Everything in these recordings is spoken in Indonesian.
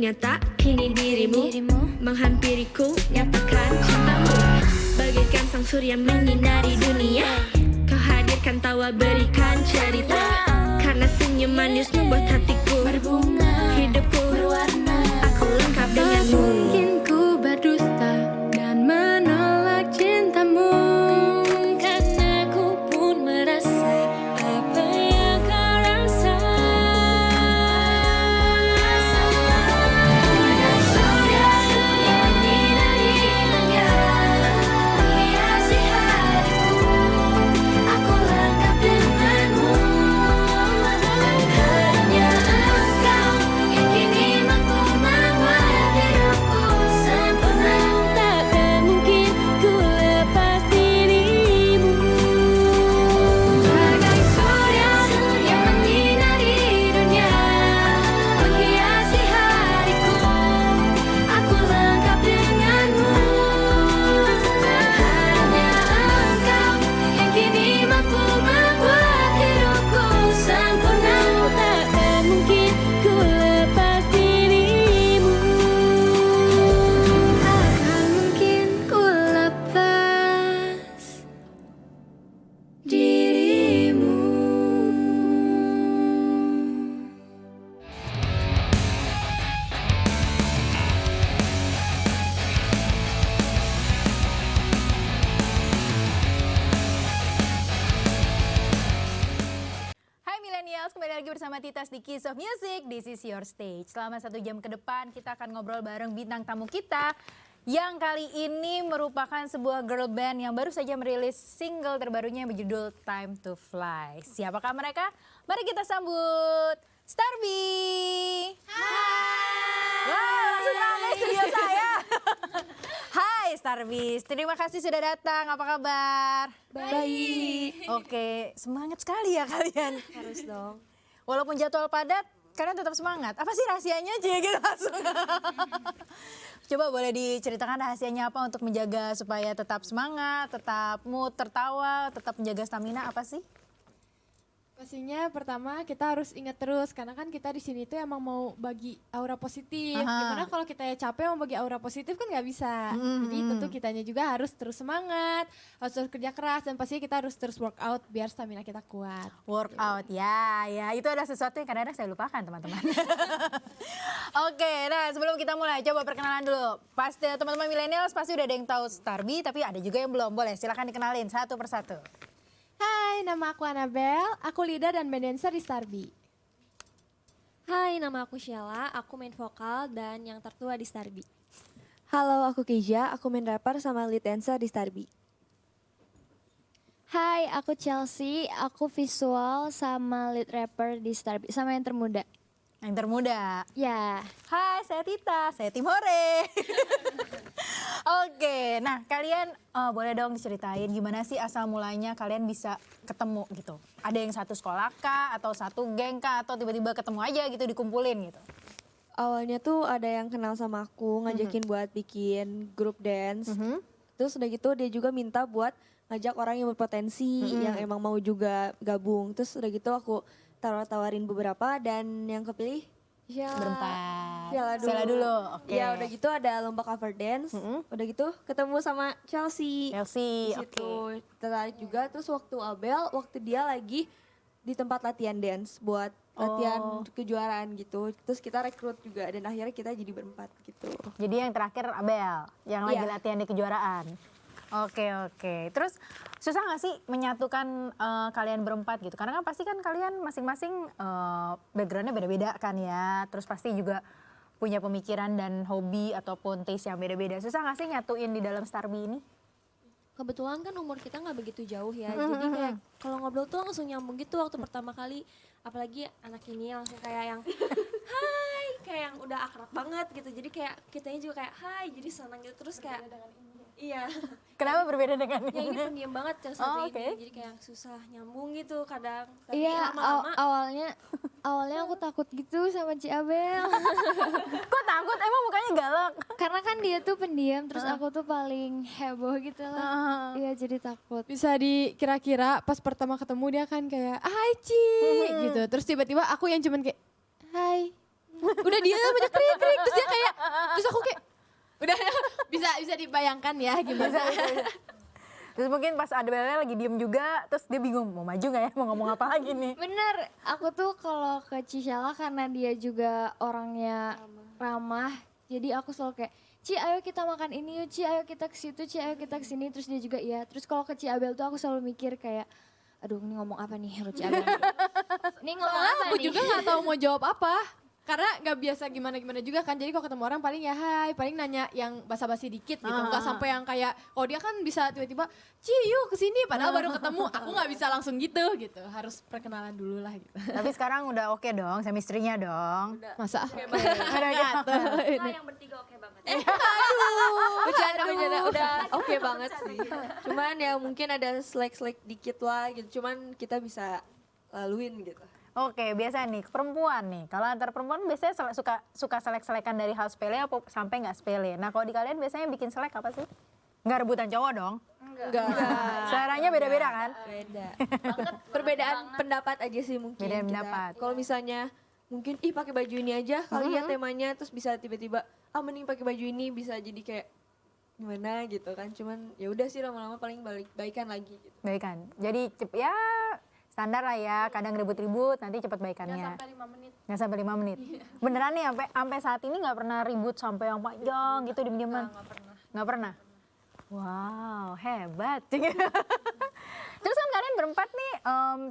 nyata, kini dirimu menghampiriku, nyatakan cintamu. Bagaikan sang surya menyinari dunia, kau hadirkan tawa berikan cerita. Karena senyum manis membuat hatiku berbunga, hidupku berwarna, aku lengkap denganmu. Mungkin ku berdusta dan menolak cintamu, karena ku pun merasa apa yang kau rasa. Bagai surya yang menyinari dunia, menghiasi hariku, aku lengkap denganmu. Hanya engkau yang kini mampu membuat hidupku sempurna. Takkan mungkin ku lepas dirimu. Bagai surya yang menyinari dunia, menghiasi hariku, aku lengkap denganmu. Hanya engkau yang kini mampu membuat hidupku sempurna. Takkan mungkin ku lepas dirimu. Takkan mungkin ku lepas dirimu. Hai Millennials, kembali lagi bersama Titas di Kiss of Music, This is your stage. Selama 1 jam ke depan kita akan ngobrol bareng bintang tamu kita yang kali ini merupakan sebuah girl band yang baru saja merilis single terbarunya yang berjudul Time to Fly. Siapakah mereka? Mari kita sambut Starby. Hai. Wah, langsung ramai studio saya. Hai Starby, terima kasih sudah datang. Apa kabar? Baik. Oke, semangat sekali ya kalian. Harus dong. Walaupun jadwal padat, kalian tetap semangat. Apa sih rahasianya? Cie gitu langsung. Coba boleh diceritakan rahasianya apa untuk menjaga supaya tetap semangat, tetap mood, tertawa, tetap menjaga stamina, apa sih? Pastinya pertama kita harus ingat terus karena kan kita di sini tuh emang mau bagi aura positif. Aha. Gimana kalau kita capek mau bagi aura positif kan nggak bisa. Jadi tentu kitanya juga harus terus semangat, harus terus kerja keras dan pastinya kita harus terus workout biar stamina kita kuat. Workout, ya itu ada sesuatu yang kadang-kadang saya lupakan teman-teman. Oke, nah sebelum kita mulai coba perkenalan dulu. Pasti teman-teman millennials pasti udah ada yang tahu Starby, tapi ada juga yang belum. Boleh silakan dikenalin satu persatu. Hai, nama aku Anabel, aku leader dan band dancer di Starby. Hai, nama aku Sheila, aku main vokal dan yang tertua di Starby. Halo, aku Keija, aku main rapper sama lead dancer di Starby. Hai, aku Chelsea, aku visual sama lead rapper di Starby, sama yang termuda. Yang termuda. Ya, Hai, saya Tita, saya tim Hore. Oke, nah kalian boleh dong diceritain gimana sih asal mulanya kalian bisa ketemu gitu. Ada yang satu sekolah kah, atau satu geng kah, atau tiba-tiba ketemu aja gitu dikumpulin gitu. Awalnya tuh ada yang kenal sama aku, ngajakin buat bikin grup dance. Terus udah gitu dia juga minta buat ngajak orang yang berpotensi, yang emang mau juga gabung. Terus udah gitu aku tawarin beberapa dan yang kepilih Sheila. Berempat. Sheila dulu. Oke. Ya udah gitu ada lomba cover dance. Udah gitu ketemu sama Chelsea. Chelsea, Di situ tertarik juga. Terus waktu dia lagi di tempat latihan dance buat latihan kejuaraan gitu. Terus kita rekrut juga dan akhirnya kita jadi berempat gitu. Jadi yang terakhir Abel, yang lagi Iya. latihan di kejuaraan. Oke. Terus susah gak sih menyatukan kalian berempat gitu? Karena kan pasti kan kalian masing-masing backgroundnya beda-beda kan ya. Terus pasti juga punya pemikiran dan hobi ataupun taste yang beda-beda. Susah gak sih nyatuin di dalam Starby ini? kebetulan kan umur kita nggak begitu jauh ya, jadi kayak kalau ngobrol tuh langsung nyambung gitu waktu pertama kali. Apalagi anak ini langsung kayak yang hai, kayak yang udah akrab banget gitu. Jadi kayak kitanya juga kayak hai, jadi senang gitu. Terus kayak iya. Kenapa berbeda dengan Yang ini ini? pendiam banget yang satu Oh, oke. ini, jadi kayak susah nyambung gitu kadang. Tapi Iya, lama-lama awalnya aku takut gitu sama Ci Abel. Kok takut? Emang mukanya galak? Karena kan dia tuh pendiam, terus aku tuh paling heboh gitu lah. Iya, jadi takut. Bisa dikira-kira pas pertama ketemu dia kan kayak hai Ci gitu. Terus tiba-tiba aku yang cuman kayak hai. udah dia banyak krik-krik terus dia kayak terus aku kayak udah bisa dibayangkan ya gimana. Terus mungkin pas ada Bella lagi diem juga, terus dia bingung mau maju nggak ya, mau ngomong apa lagi nih. Bener, aku tuh kalau ke Cisela karena dia juga orangnya ramah, jadi aku selalu kayak, Ci ayo kita makan ini yuk, Ci ayo kita ke situ, Ci ayo kita ke sini, terus dia juga iya. Terus kalau ke Ci Abel tuh aku selalu mikir kayak, aduh ini ngomong apa nih Ci Abel. Ini ngomong apa Aku nih? juga nggak tahu mau jawab apa. Karena nggak biasa gimana-gimana juga kan, jadi kalau ketemu orang paling ya hai, paling nanya yang basa-basi dikit gitu, nggak sampai yang kayak, oh dia kan bisa tiba-tiba, Ci yuk kesini, padahal baru ketemu, aku nggak bisa langsung gitu, harus perkenalan dulu lah gitu. Tapi sekarang udah oke dong, chemistry-nya dong. Masa? Nah, yang bertiga oke banget. Bercanda udah oke banget sih. Cuman ya mungkin ada selek-selek dikit lah gitu. Cuman kita bisa laluin gitu. Oke, biasa nih perempuan nih. Kalau antar perempuan biasanya suka selek-selekan dari hal sepele apa sampai nggak sepele. Nah, kalau di kalian biasanya bikin selek apa sih? Nggak rebutan cowok dong? Enggak. Seleranya beda-beda kan? Beda. Perbedaan pendapat aja sih mungkin. Beda kita. pendapat. Kalau misalnya mungkin pakai baju ini aja kali ya temanya, terus bisa tiba-tiba mending pakai baju ini, bisa jadi kayak gimana gitu kan. Cuman ya udah sih lama-lama paling baikan lagi gitu. Baikan. Jadi ya standar lah ya, kadang ribut-ribut nanti cepet baikannya. Nggak sampai 5 menit. Nggak sampai 5 menit. Beneran nih sampai saat ini nggak pernah ribut sampai yang panjang gitu diem-dieman? Nggak pernah. Nggak pernah? Wow, hebat. Terus kan kalian berempat nih,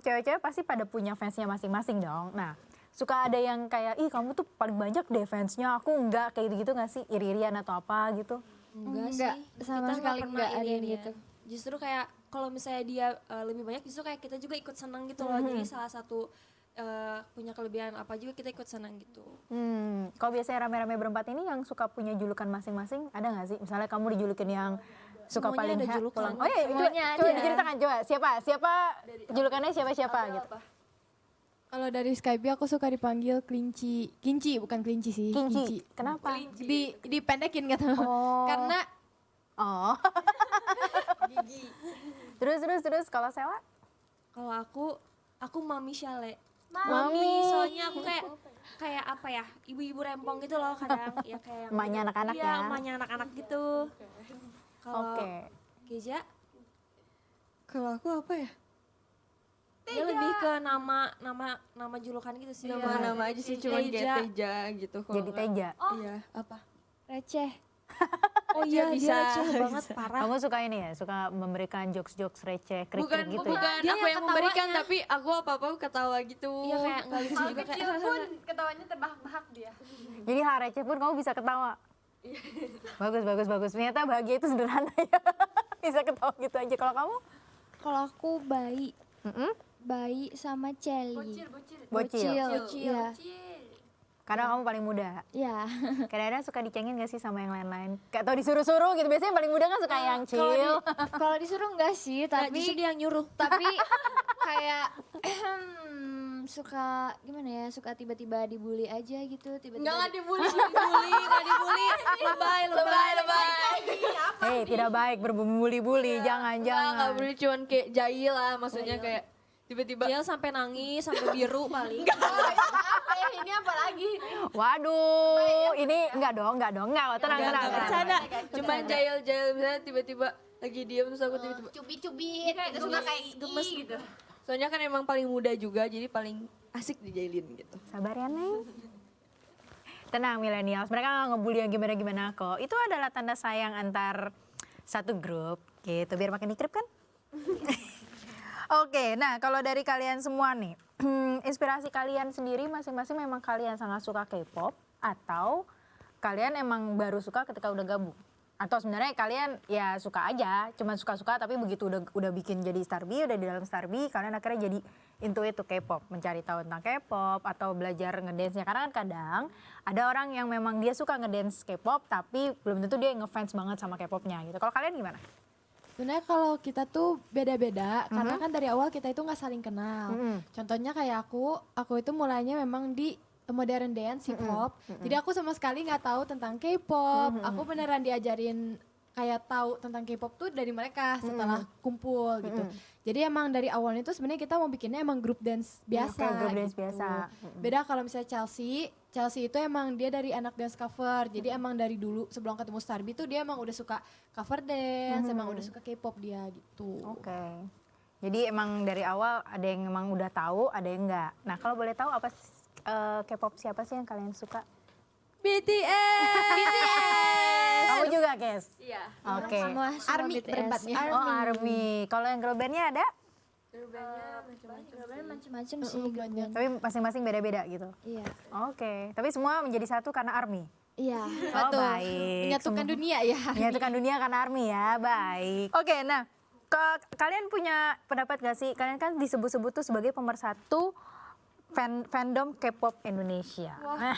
cewek-cewek pasti pada punya fansnya masing-masing dong. Nah, suka ada yang kayak, ih kamu tuh paling banyak deh fansnya, aku enggak, kayak gitu-gitu nggak sih? Iri-irian atau apa gitu? Enggak Enggak, sih. sama Kita sekali pernah enggak ada yang iri-irian. gitu. Justru kayak kalau misalnya dia lebih banyak, justru kayak kita juga ikut senang gitu loh. Jadi salah satu punya kelebihan apa juga kita ikut senang gitu. Kalau biasanya rame-rame berempat ini yang suka punya julukan masing-masing, ada nggak sih? Misalnya kamu dijulukin yang suka Semuanya paling ada julukan. pulang. Oh iya, Semuanya coba ada. diceritakan coba. Siapa julukannya siapa gitu. Kalau dari Skype aku suka dipanggil Kinci bukan kelinci sih. Kinci. Kenapa? Dipendekin gitu. Oh. Karena Oh. Terus kalau Sela? Kalau aku Mami Shale. Mami. Soalnya aku kayak apa ya, ibu-ibu rempong gitu loh kadang. Ya kayak yang Emaknya anak-anak iya, ya? emaknya anak-anak gitu. Kalau Oke. Geja, Kalau aku apa ya? dia lebih ke nama julukan gitu sih. Nama-nama aja sih, cuman kayak Teja gitu. Kalau Jadi nggak- Teja. Iya, apa? Receh. Oh iya, bisa, dia receh bisa. banget parah. Kamu suka ini ya? Suka memberikan jokes-jokes receh, krik-krik gitu ya? Bukan Dia aku yang yang memberikan, ketawanya. tapi aku apa-apa ketawa gitu. Iya kayak nggak lucu juga kayak. ketawanya terbahak-bahak dia. Jadi hal receh pun kamu bisa ketawa? Bagus. Ternyata bahagia itu sederhana ya. Bisa ketawa gitu aja. Kalau kamu? Kalau aku Bayi sama Celi. Bocil. Iya. Karena kamu paling muda. Iya. Kadang-kadang suka dicengin gak sih sama yang lain-lain? Kayak tau disuruh-suruh gitu. Biasanya yang paling muda kan suka yang chill. Kalau disuruh enggak sih, Nah, tapi justru dia yang nyuruh. tapi kayak suka gimana ya, suka tiba-tiba dibully aja gitu, tiba-tiba dibully. Lebay. Hei, tidak baik berbuli-buli. Jangan. Nggak boleh cuman kayak jahil lah, maksudnya kayak tiba-tiba. Dia sampai nangis, sampai biru paling. Ini apa lagi? Waduh, ini enggak dong. Tenang. Bercanda. Cuman jahil-jahil, misalnya tiba-tiba lagi diam terus aku tiba-tiba. Cubit-cubit, suka kayak gemes gitu. Soalnya kan emang paling muda juga, jadi paling asik dijailin gitu. Sabar ya, Neng. Tenang millennials, mereka nggak ngebully yang gimana-gimana kok. Itu adalah tanda sayang antar satu grup gitu, biar makin dikrip kan? Oke, nah kalau dari kalian semua nih, inspirasi kalian sendiri masing-masing memang kalian sangat suka K-pop atau kalian emang baru suka ketika udah gabung? Atau sebenarnya kalian ya suka aja, cuma suka-suka tapi begitu udah bikin jadi Starby, udah di dalam Starby, kalian akhirnya jadi into itu K-pop, mencari tahu tentang K-pop atau belajar ngedance-nya. Karena kan kadang ada orang yang memang dia suka ngedance K-pop tapi belum tentu dia ngefans banget sama K-popnya gitu. Kalau kalian gimana? Sebenarnya kalau kita tuh beda-beda, karena kan dari awal kita itu nggak saling kenal. Contohnya kayak aku itu mulainya memang di modern dance, hip hop. Jadi aku sama sekali nggak tahu tentang K-pop. Aku beneran diajarin kayak tahu tentang K-pop tuh dari mereka setelah kumpul gitu. Jadi emang dari awalnya tuh sebenarnya kita mau bikinnya emang grup dance biasa. Kayak grup dance gitu. biasa. Beda kalau misalnya Chelsea Chelsea itu emang dia dari anak dance cover. Jadi emang dari dulu sebelum ketemu Starby tuh dia emang udah suka cover dance, emang udah suka K-pop dia gitu. Oke. Jadi emang dari awal ada yang emang udah tahu, ada yang enggak. Nah, kalau boleh tahu apa K-pop siapa sih yang kalian suka? BTS. Kamu juga, Kes? Iya. Oke. Semua Army BTS. berempatnya. Oh, ARMY. Kalau yang girl band-nya ada? Macam-macam sih. banyak. Tapi masing-masing beda-beda gitu. Iya. Oke. Tapi semua menjadi satu karena ARMY. Iya. Oh, Betul. baik. Menyatukan Semua- dunia ya. Menyatukan dunia karena ARMY ya, baik. Oke, nah kalian punya pendapat gak sih? Kalian kan disebut-sebut tuh sebagai pemersatu fandom K-pop Indonesia. Nah,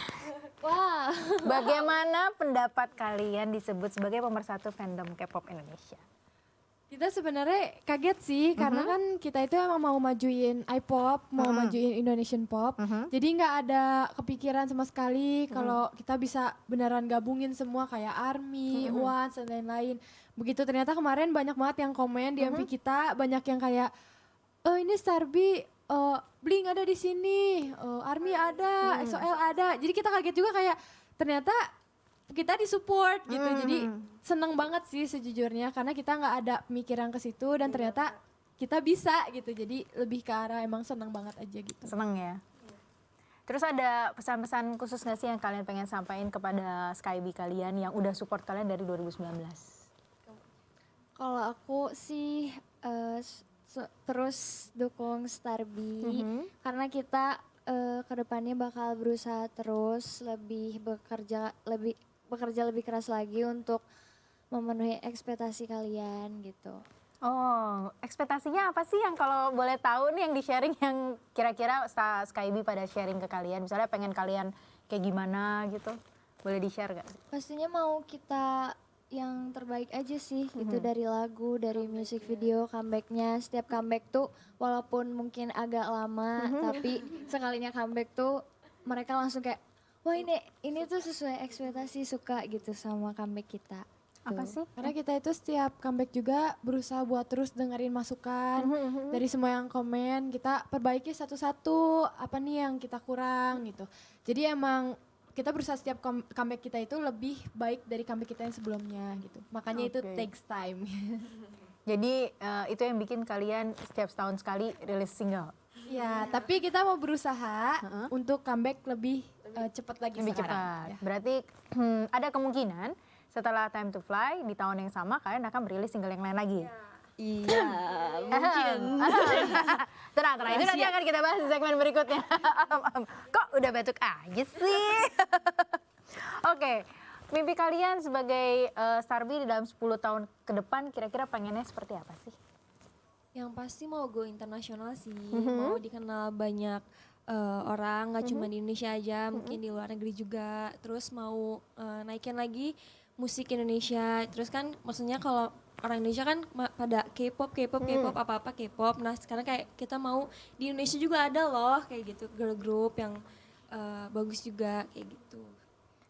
Wah. bagaimana pendapat kalian disebut sebagai pemersatu fandom K-pop Indonesia? Kita sebenarnya kaget sih karena kan kita itu emang mau majuin I-pop, mau majuin Indonesian pop. Jadi nggak ada kepikiran sama sekali kalau kita bisa beneran gabungin semua kayak ARMY, Once dan lain-lain. Begitu ternyata kemarin banyak banget yang komen di MV kita, banyak yang kayak ini Starby, Blink ada di sini, ARMY ada, EXO-L ada. Jadi kita kaget juga kayak ternyata kita disupport gitu. Jadi seneng banget sih sejujurnya karena kita nggak ada pemikiran ke situ dan ternyata kita bisa gitu. Jadi lebih ke arah emang seneng banget aja gitu. Seneng ya? Terus ada pesan-pesan khusus gak sih yang kalian pengen sampaikan kepada Skyby kalian yang udah support kalian dari 2019? Kalau aku sih terus dukung Starby karena kita kedepannya bakal berusaha terus bekerja lebih keras lagi untuk memenuhi ekspektasi kalian gitu. Oh, ekspektasinya apa sih yang kalau boleh tahu nih yang di-sharing yang kira-kira Skyby pada sharing ke kalian? Misalnya pengen kalian kayak gimana gitu, boleh di-share gak? Pastinya mau kita yang terbaik aja sih gitu dari lagu, dari music video, comebacknya. Setiap comeback tuh walaupun mungkin agak lama tapi sekalinya comeback tuh mereka langsung kayak wah ini tuh sesuai ekspektasi, suka gitu sama comeback kita. Apa sih? Karena kita itu setiap comeback juga berusaha buat terus dengerin masukan dari semua yang komen, kita perbaiki satu-satu apa nih yang kita kurang gitu. Jadi emang kita berusaha setiap comeback kita itu lebih baik dari comeback kita yang sebelumnya gitu. Makanya itu Oke. takes time. Jadi itu yang bikin kalian setiap setahun sekali rilis single? Ya, tapi kita mau berusaha untuk comeback lebih cepat lagi Lebih sekarang. cepat. Ya. Berarti ada kemungkinan setelah Time to Fly di tahun yang sama kalian akan merilis single yang lain lagi? Iya, mungkin. Tenang, itu nanti akan kita bahas di segmen berikutnya. Kok udah batuk aja sih? Oke, mimpi kalian sebagai Starby di dalam 10 tahun ke depan kira-kira pengennya seperti apa sih? Yang pasti mau go internasional sih, mau dikenal banyak orang, nggak cuma di Indonesia aja, mungkin di luar negeri juga. Terus mau naikin lagi musik Indonesia. Terus kan maksudnya kalau orang Indonesia kan pada K-pop, apa-apa K-pop. Nah sekarang kayak kita mau di Indonesia juga ada loh kayak gitu, girl group yang bagus juga kayak gitu.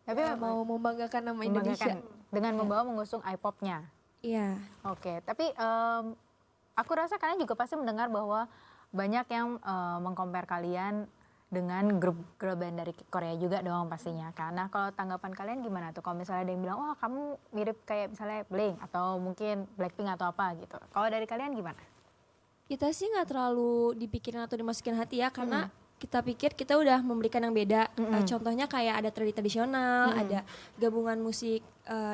Tapi Mau membanggakan nama Indonesia. dengan membawa mengusung I-pop-nya. Iya. Oke, tapi aku rasa kalian juga pasti mendengar bahwa banyak yang meng-compare kalian dengan grup girl band dari Korea juga dong pastinya. Karena kalau tanggapan kalian gimana tuh? Kalau misalnya ada yang bilang, wah kamu mirip kayak misalnya Blink atau mungkin Blackpink atau apa gitu. Kalau dari kalian gimana? Kita sih nggak terlalu dipikirin atau dimasukin hati ya, karena kita pikir kita udah memberikan yang beda. Contohnya kayak ada tradisional, ada gabungan musik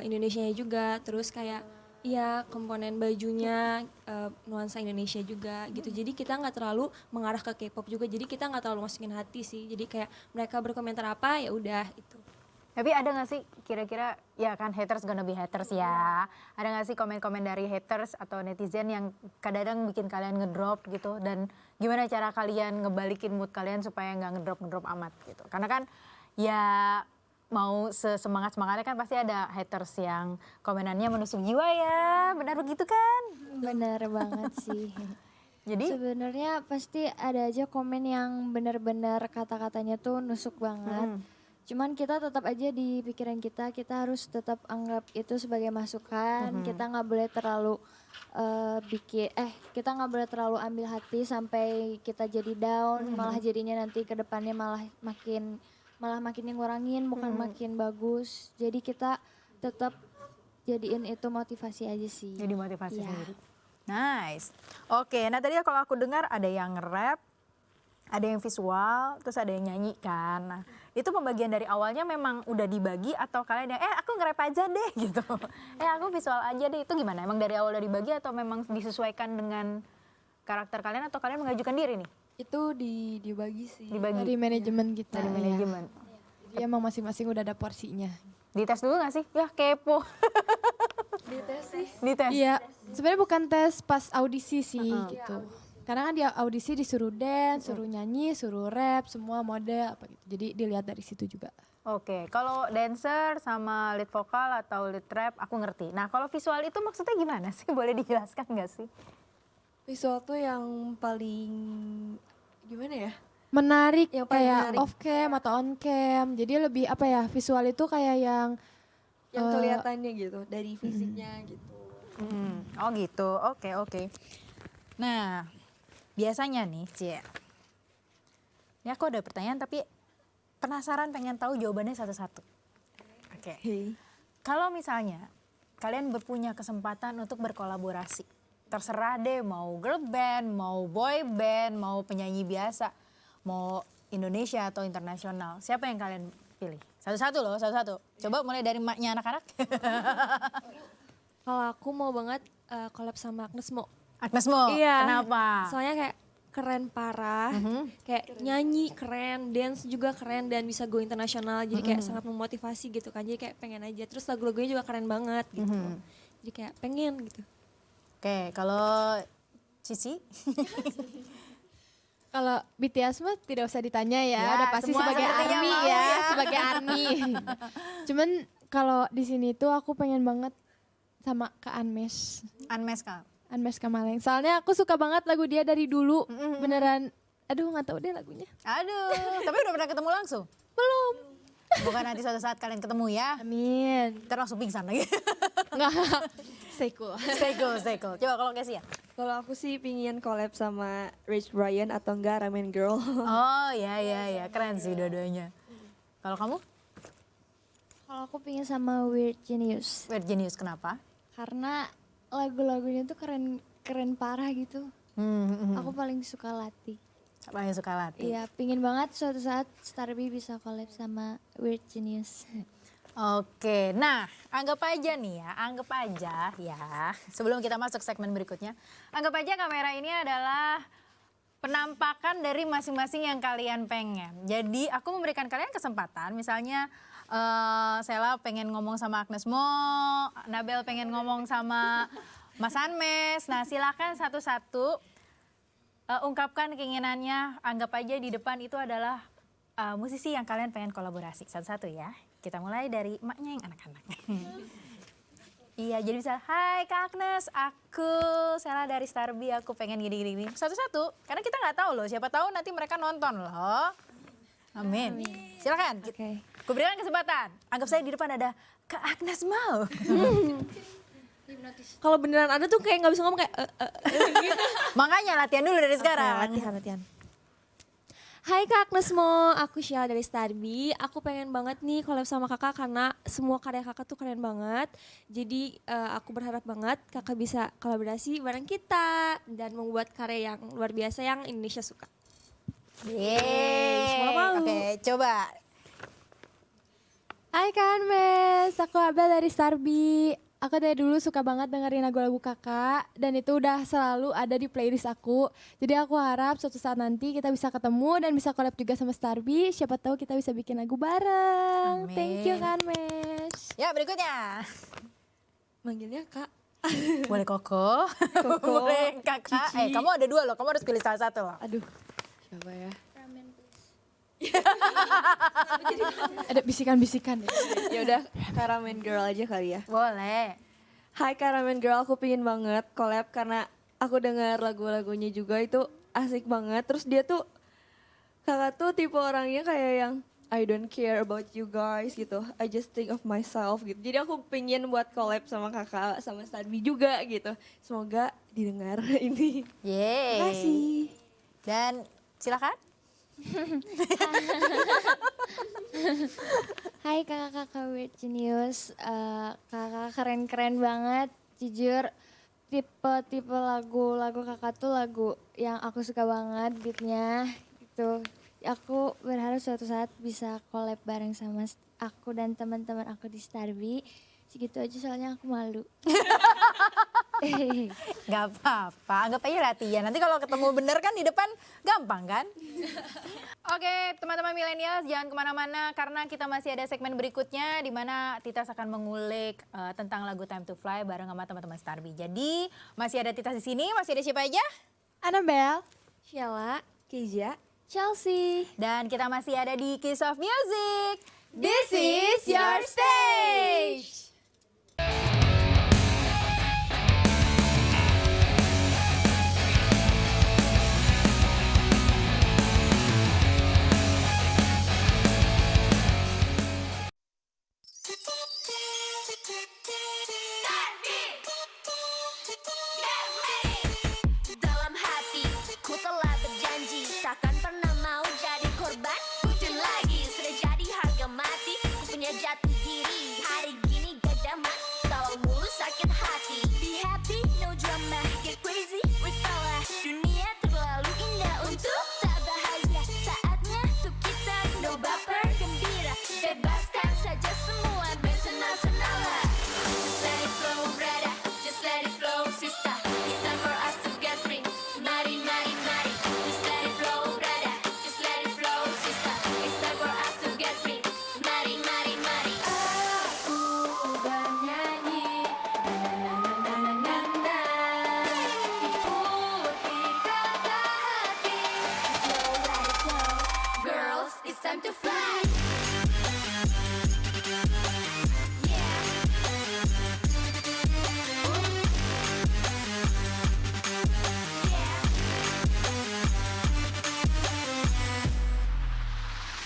Indonesia juga, terus kayak iya komponen bajunya nuansa Indonesia juga gitu. Jadi kita nggak terlalu mengarah ke K-pop juga. Jadi kita nggak terlalu masukin hati sih. Jadi kayak mereka berkomentar apa ya udah itu. Tapi ada gak sih kira-kira, ya kan haters gonna be haters ya. Ada gak sih komen-komen dari haters atau netizen yang kadang-kadang bikin kalian ngedrop gitu. Dan gimana cara kalian ngebalikin mood kalian supaya gak ngedrop-ngedrop amat gitu. Karena kan ya mau semangat-semangatnya kan pasti ada haters yang komenannya menusuk jiwa ya. Benar begitu kan? Benar banget sih. Jadi Sebenarnya pasti ada aja komen yang benar-benar kata-katanya tuh nusuk banget. Cuman kita tetap aja di pikiran kita harus tetap anggap itu sebagai masukan. Kita nggak boleh terlalu kita nggak boleh terlalu ambil hati sampai kita jadi down. Malah jadinya nanti ke depannya malah makin malah makin ngurangin, bukan makin bagus. Jadi kita tetap jadiin itu motivasi aja sih. Jadi motivasi Iya. sendiri. Nice. Oke, nah tadi kalau aku dengar ada yang rap, ada yang visual, terus ada yang nyanyi kan. Nah, itu pembagian dari awalnya memang udah dibagi atau kalian yang aku nge-rap aja deh gitu. Aku visual aja deh. Itu gimana? Emang dari awal udah dibagi atau memang disesuaikan dengan karakter kalian atau kalian mengajukan diri nih? Itu dibagi sih. Dibagi Dari manajemen kita. dari ya. manajemen. Jadi emang masing-masing udah ada porsinya. Dites dulu gak sih? Ya kepo. Dites sih. Dites. Iya, sebenarnya bukan tes pas audisi sih gitu. Karena kan dia audisi disuruh dance, suruh nyanyi, suruh rap, semua model apa gitu. Jadi dilihat dari situ juga. Oke, kalau dancer sama lead vokal atau lead rap aku ngerti. Nah, kalau visual itu maksudnya gimana sih? Boleh dijelaskan nggak sih? Visual tuh yang paling gimana ya? Menarik Yang paling kayak menarik. off cam atau on cam. Jadi lebih apa ya, visual itu kayak yang Yang kelihatannya gitu dari fisiknya gitu. Oh gitu, oke. Nah, biasanya nih, Cie. Ini aku ada pertanyaan tapi penasaran pengen tahu jawabannya satu-satu. Oke. Kalau misalnya kalian berpunya kesempatan untuk berkolaborasi, terserah deh mau girl band, mau boy band, mau penyanyi biasa, mau Indonesia atau internasional, siapa yang kalian pilih? Satu-satu loh, satu-satu. Coba mulai dari maknya anak-anak. Kalau aku mau banget collab sama Agnes Mo. Agnes Mo, Iya. kenapa? Soalnya kayak keren parah, kayak nyanyi keren, dance juga keren dan bisa go internasional. Jadi kayak sangat memotivasi gitu kan. Jadi kayak pengen aja. Terus lagu-lagunya juga keren banget gitu. Jadi kayak pengen gitu. Oke, kalau Cici? kalau BTS mah tidak usah ditanya ya, Ya, udah pasti semua sebagai sepertinya ARMY mau ya, ya. sebagai ARMY. Cuman kalau di sini tuh aku pengen banget sama Kak Anmesh. Unmesh Kak. Anmesh Kamaleng. Soalnya aku suka banget lagu dia dari dulu. Beneran, aduh nggak tahu deh lagunya. Aduh, tapi udah pernah ketemu langsung? Belum. Bukan nanti suatu saat kalian ketemu ya. Amin. Ntar langsung pingsan lagi. Nggak. Stay cool. Stay cool, stay cool. Coba kalau Casey ya? Kalau aku sih pingin collab sama Rich Brian atau enggak Ramen Girl. Oh ya, keren sih dua-duanya. Kalau kamu? Kalau aku pingin sama Weird Genius. Weird Genius, kenapa? Karena lagu-lagunya tuh keren parah gitu. Aku paling suka Lati. Paling suka latih. Iya, pingin banget suatu saat Starby bisa collab sama Weird Genius. Oke, nah anggap aja nih ya, anggap aja ya. Sebelum kita masuk segmen berikutnya, anggap aja kamera ini adalah penampakan dari masing-masing yang kalian pengen. Jadi aku memberikan kalian kesempatan, misalnya Sela pengen ngomong sama Agnes Mo, Nabel pengen ngomong sama Mas Anmes. Nah silakan satu-satu ungkapkan keinginannya. Anggap aja di depan itu adalah musisi yang kalian pengen kolaborasi. Satu-satu ya. Kita mulai dari emaknya yang anak-anak. Iya, jadi bisa, hai Kak Agnes, aku Sela dari Starby, aku pengen gini-gini. Satu-satu, karena kita nggak tahu loh, siapa tahu nanti mereka nonton loh. Amin. Silakan. Oke. Kuberikan kesempatan. Anggap saya di depan ada Kak Agnes mau. Kalau beneran ada tuh kayak nggak bisa ngomong kayak gitu. Makanya latihan dulu dari sekarang. Latihan. Hai Kak Agnes Mo, aku Sheila dari Starby. Aku pengen banget nih collab sama kakak karena semua karya kakak tuh keren banget. Jadi aku berharap banget kakak bisa kolaborasi bareng kita dan membuat karya yang luar biasa yang Indonesia suka. Yeay. Semua mau. Oke, coba. Hai Kak Anmes, aku Abel dari Starby. Aku dari dulu suka banget dengerin lagu-lagu kakak dan itu udah selalu ada di playlist aku. Jadi aku harap suatu saat nanti kita bisa ketemu dan bisa collab juga sama Starby. Siapa tahu kita bisa bikin lagu bareng. Amin. Thank you Kak Anmes. Ya berikutnya. Manggilnya Kak. Boleh Koko. Boleh Kakak. Kamu ada dua loh, kamu harus pilih salah satu loh. Aduh, siapa ya? Ada bisikan-bisikan ya. Ya udah, Kak Ramen Girl aja kali ya. Boleh. Hai Kak Ramen Girl, aku pingin banget collab karena aku dengar lagu-lagunya juga itu asik banget. Terus dia tuh, kakak tuh tipe orangnya kayak yang I don't care about you guys gitu. I just think of myself gitu. Jadi aku pingin buat collab sama kakak, sama Starby juga gitu. Semoga didengar ini. Yeay. Terima kasih. Dan silakan. Hai kakak-kakak Weird Genius, kakak keren-keren banget, jujur tipe lagu kakak tuh lagu yang aku suka banget beatnya gitu. Aku berharap suatu saat bisa collab bareng sama aku dan teman-teman aku di Starby. Segitu aja soalnya aku malu. Gak apa-apa, anggap aja latihan. Nanti kalau ketemu bener kan di depan gampang kan? Oke teman-teman milenial jangan kemana-mana karena kita masih ada segmen berikutnya di mana Titas akan mengulik tentang lagu Time to Fly bareng sama teman-teman Starby. Jadi masih ada Titas di sini, masih ada siapa aja? Annabelle. Sheila, Keija, Chelsea. Dan kita masih ada di Kiss of Music. This is your stage. Dalam hati, ku telah berjanji takkan pernah mau jadi korban bucin lagi. Sudah jadi harga mati, ku punya jati diri. Hari gini gak damai, kalau mulu sakit hati. Be happy, no drama, get crazy, risalah. Dunia terlalu indah untuk tak bahagia. Saatnya untuk kita no baper gembira. Bebaskan saja semua bersenang-senanglah. Just let it flow, brother, just let it flow, sister. It's time for us to get free. Mari, mari, mari. Just let it flow, brother, just let it flow, sister. It's time for us to get free. Mari, mari, mari. Aku bernyanyi, na na na na na na. Ikuti kata hati. Flow, let it flow. Girls, it's time to fly.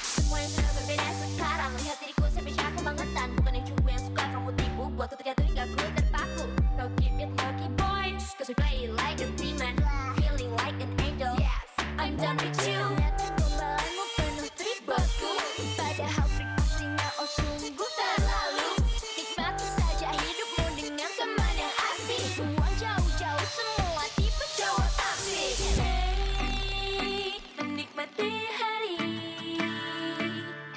Semua yang sudah berbeda sekarang. Lihat diriku spesial kebangetan. Bukan yang cupu yang suka kamu tipu. Buat ketika tuh hingga ku terpaku. No keep it lucky boy, cause we play it like a demon. Feeling like an angel. Yes, I'm done with you. Gombalanmu penuh trik bosku. Padahal frekuensinya oh sungguh terlalu. Nikmati saja hidupmu dengan teman yang asik. Buang jauh-jauh semua tipe cowok toxic. Hey, menikmati hari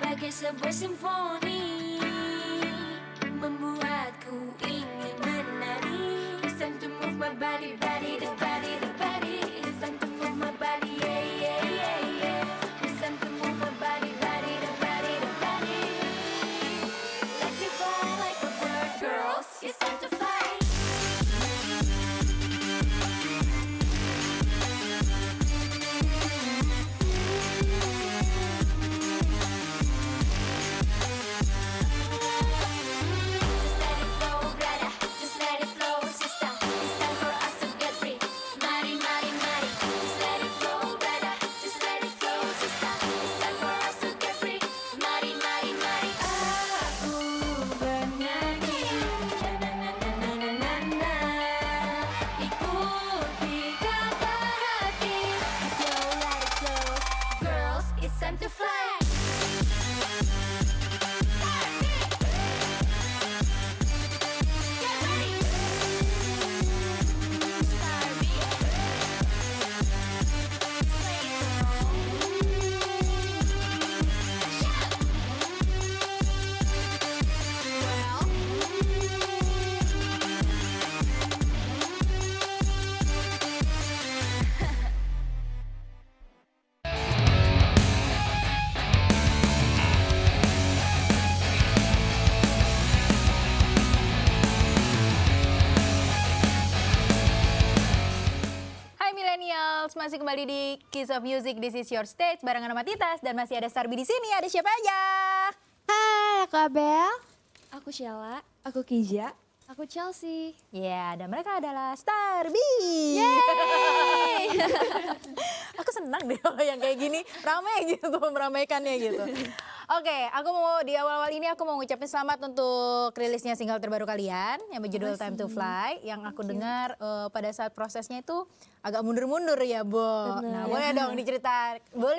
bagai sebuah simfoni, membuatku ingin menari. It's time to move my body, body, the body, the body. It's time to move my body, yeah, yeah, yeah, yeah. It's time to move my body, body, the body, the body. Let me fly like a bird, girls. It's time to fly. Just let it flow, brother. Just let it flow, sister. It's time for us to get free. Mari, mari, mari. Just let it flow, brother. Just let it flow, sister. It's time for us to get free. Mari, mari, mari. Aku bernyanyi, na na na na na na na. Ikuti kata hati. Flow, let it flow. Girls, it's time to fly. Get ready. Starby. Play it Shout. Hai millennials, masih kembali di Kiss of Music, This is your stage barengan sama Titas dan masih ada Starby di sini. Ada siapa aja? Hai, aku Abel. aku Sheila, aku Keija. Aku Chelsea. Ya, dan mereka adalah Starby. Aku senang deh kalau yang kayak gini, ramai gitu meramaikannya gitu. Oke, aku mau di awal-awal ini aku mau ngucapin selamat untuk rilisnya single terbaru kalian yang berjudul Time to Fly. Yang aku dengar pada saat prosesnya itu agak mundur-mundur ya, Bo. Nah, boleh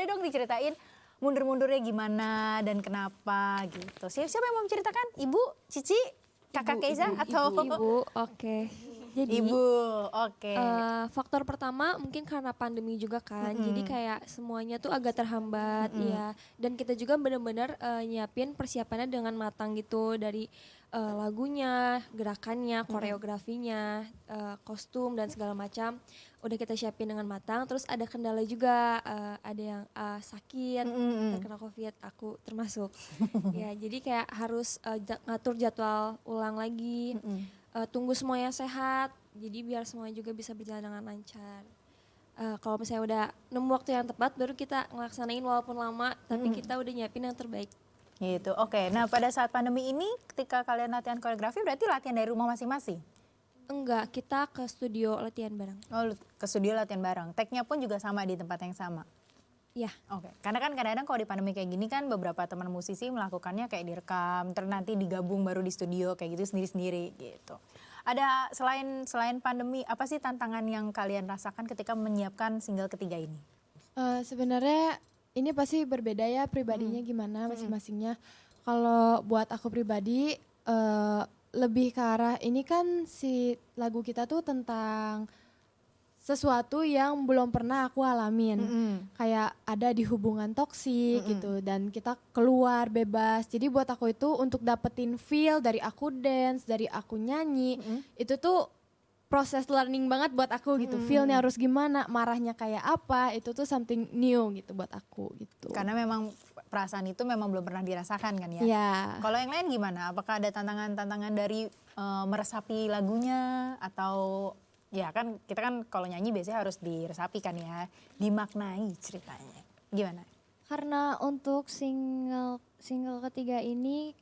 dong diceritain mundur-mundurnya gimana dan kenapa gitu. Siapa yang mau menceritakan? Ibu, Cici, Kakak Keiza atau Ibu, oke. Jadi Ibu? Oke. faktor pertama mungkin karena pandemi juga kan, jadi kayak semuanya tuh agak terhambat ya. Dan kita juga benar-benar nyiapin persiapannya dengan matang gitu, dari lagunya, gerakannya, koreografinya, kostum dan segala macam udah kita siapin dengan matang. Terus ada kendala juga, ada yang sakit, terkena COVID, aku termasuk. Ya, jadi kayak harus ngatur jadwal ulang lagi. Tunggu semuanya sehat, jadi biar semuanya juga bisa berjalan dengan lancar. Kalau misalnya udah nemu waktu yang tepat, baru kita ngelaksanain walaupun lama, tapi kita udah nyiapin yang terbaik. Gitu, oke. Nah, pada saat pandemi ini ketika kalian latihan koreografi berarti latihan dari rumah masing-masing? Enggak, kita ke studio latihan bareng. Oh, ke studio latihan bareng. Tag-nya pun juga sama di tempat yang sama? Iya. Oke, karena kan kadang-kadang kalau di pandemi kayak gini kan beberapa teman musisi melakukannya kayak direkam, terus nanti digabung baru di studio kayak gitu sendiri-sendiri gitu. Ada selain pandemi, apa sih tantangan yang kalian rasakan ketika menyiapkan single ketiga ini? Sebenarnya ini pasti berbeda ya pribadinya gimana masing-masingnya. Kalau buat aku pribadi lebih ke arah ini kan si lagu kita tuh tentang sesuatu yang belum pernah aku alamin. Kayak ada di hubungan toksik gitu dan kita keluar bebas. Jadi buat aku itu untuk dapetin feel dari aku dance, dari aku nyanyi, itu tuh proses learning banget buat aku gitu. Feel-nya harus gimana, marahnya kayak apa, itu tuh something new gitu buat aku gitu. Karena memang perasaan itu memang belum pernah dirasakan kan ya? Iya. Kalau yang lain gimana? Apakah ada tantangan-tantangan dari meresapi lagunya atau ya kan kita kan kalau nyanyi biasanya harus diresapi kan ya, dimaknai ceritanya. Gimana? Karena untuk single ketiga ini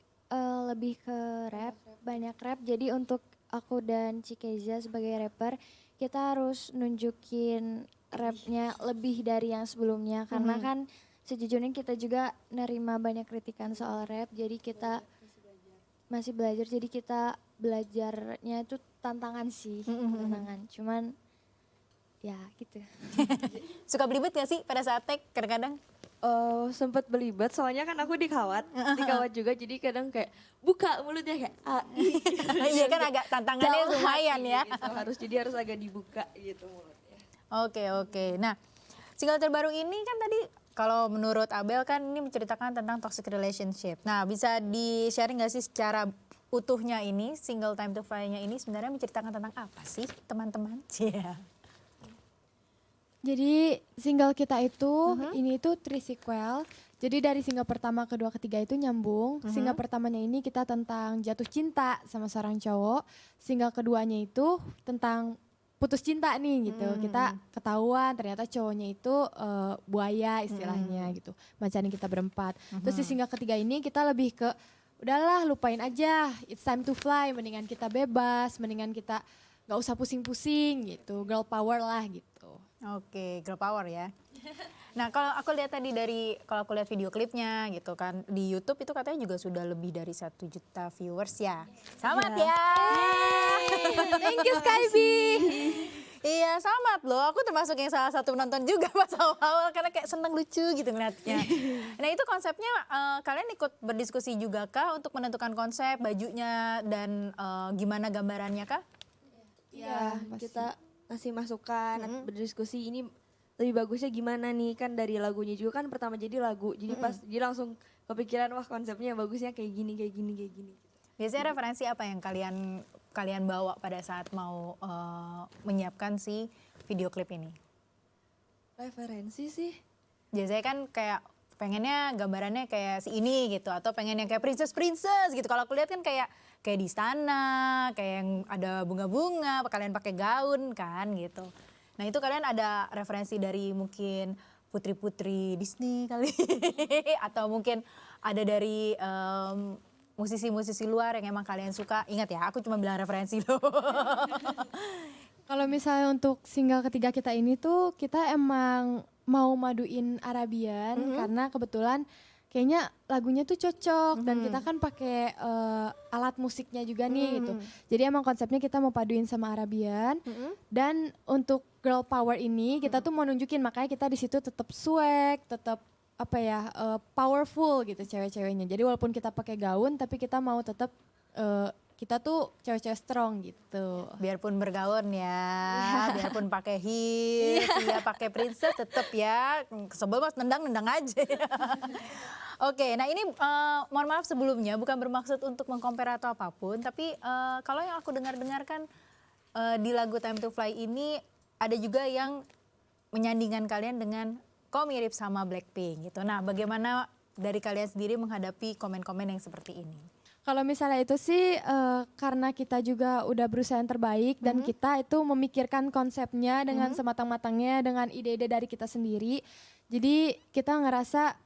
lebih ke rap, banyak rap. Jadi untuk aku dan Cikeza sebagai rapper, kita harus nunjukin rapnya lebih dari yang sebelumnya. Karena kan sejujurnya kita juga nerima banyak kritikan soal rap, jadi kita masih belajar. Jadi kita belajarnya itu tantangan sih, tantangan. Cuman ya gitu. Suka belibet gak sih pada saat tag kadang-kadang? Sempet belibet, soalnya kan aku dikawat juga, jadi kadang kayak buka mulutnya kayak Iya kan agak tantangannya lumayan ya. gitu. Harus agak dibuka gitu mulutnya. Oke. Nah, single terbaru ini kan tadi kalau menurut Abel kan ini menceritakan tentang toxic relationship. Nah, bisa di-sharing gak sih secara utuhnya ini, single Time to Fly-nya ini sebenarnya menceritakan tentang apa sih teman-teman? Iya. Jadi single kita itu ini tuh three sequel. Jadi dari single pertama, kedua, ketiga itu nyambung. Single pertamanya ini kita tentang jatuh cinta sama seorang cowok. Single keduanya itu tentang putus cinta nih gitu. Kita ketahuan ternyata cowoknya itu buaya istilahnya gitu. Macanin kita berempat. Terus di single ketiga ini kita lebih ke udahlah lupain aja. It's time to fly. Mendingan kita bebas. Mendingan kita gak usah pusing-pusing gitu. Girl power lah gitu. Oke, girl power ya. Nah, kalau aku lihat tadi kalau aku lihat video klipnya gitu kan di YouTube itu katanya juga sudah lebih dari 1 juta viewers ya. Selamat ya. Thank you Skyby. Iya, selamat loh. Aku termasuk yang salah satu penonton juga pas awal-awal karena kayak seneng lucu gitu ngeliatnya. Nah, itu konsepnya kalian ikut berdiskusi juga kah untuk menentukan konsep bajunya dan gimana gambarannya kah? Iya, kita ngasih masukan, berdiskusi ini lebih bagusnya gimana nih, kan dari lagunya juga kan pertama jadi lagu, jadi jadi langsung kepikiran wah konsepnya bagusnya kayak gini. Biasanya referensi apa yang kalian bawa pada saat mau menyiapkan si video klip ini? Referensi sih? Biasanya kan kayak pengennya gambarannya kayak si ini gitu atau pengen yang kayak princess gitu. Kalau aku lihat kan kayak di istana, kayak yang ada bunga-bunga, kalian pakai gaun kan gitu. Nah, itu kalian ada referensi dari mungkin putri-putri Disney kali atau mungkin ada dari musisi-musisi luar yang emang kalian suka. Ingat ya, aku cuma bilang referensi loh. Kalau misalnya untuk single ketiga kita ini tuh kita emang mau maduin Arabian karena kebetulan kayaknya lagunya tuh cocok dan kita kan pakai alat musiknya juga nih gitu. Jadi emang konsepnya kita mau paduin sama Arabian dan untuk girl power ini kita tuh mau nunjukin, makanya kita di situ tetap swag, tetap apa ya powerful gitu cewek-ceweknya. Jadi walaupun kita pakai gaun tapi kita mau tetap kita tuh cewek-cewek strong gitu. Biarpun bergaun ya, biarpun pakai heels, ya pakai princess tetap ya. Sebel mas nendang aja. Oke, nah ini mohon maaf sebelumnya bukan bermaksud untuk mengcompare atau apapun, tapi kalau yang aku dengar-dengarkan di lagu Time to Fly ini ada juga yang menyandingkan kalian dengan kok mirip sama Blackpink gitu. Nah, bagaimana dari kalian sendiri menghadapi komen-komen yang seperti ini? Kalau misalnya itu sih karena kita juga udah berusaha yang terbaik dan kita itu memikirkan konsepnya dengan sematang-matangnya dengan ide-ide dari kita sendiri. Jadi kita ngerasa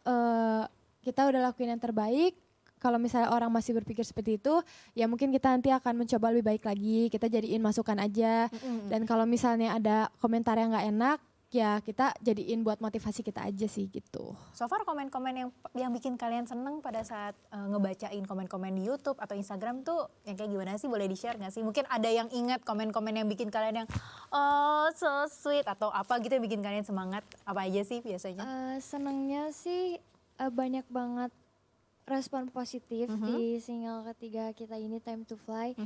kita udah lakuin yang terbaik. Kalau misalnya orang masih berpikir seperti itu, ya mungkin kita nanti akan mencoba lebih baik lagi. Kita jadiin masukan aja. Dan kalau misalnya ada komentar yang nggak enak, ya kita jadiin buat motivasi kita aja sih gitu. So far komen-komen yang bikin kalian seneng pada saat ngebacain komen-komen di YouTube atau Instagram tuh yang kayak gimana sih, boleh di-share gak sih? Mungkin ada yang ingat komen-komen yang bikin kalian yang oh so sweet atau apa gitu yang bikin kalian semangat, apa aja sih biasanya? Senangnya sih banyak banget respon positif di single ketiga kita ini Time to Fly.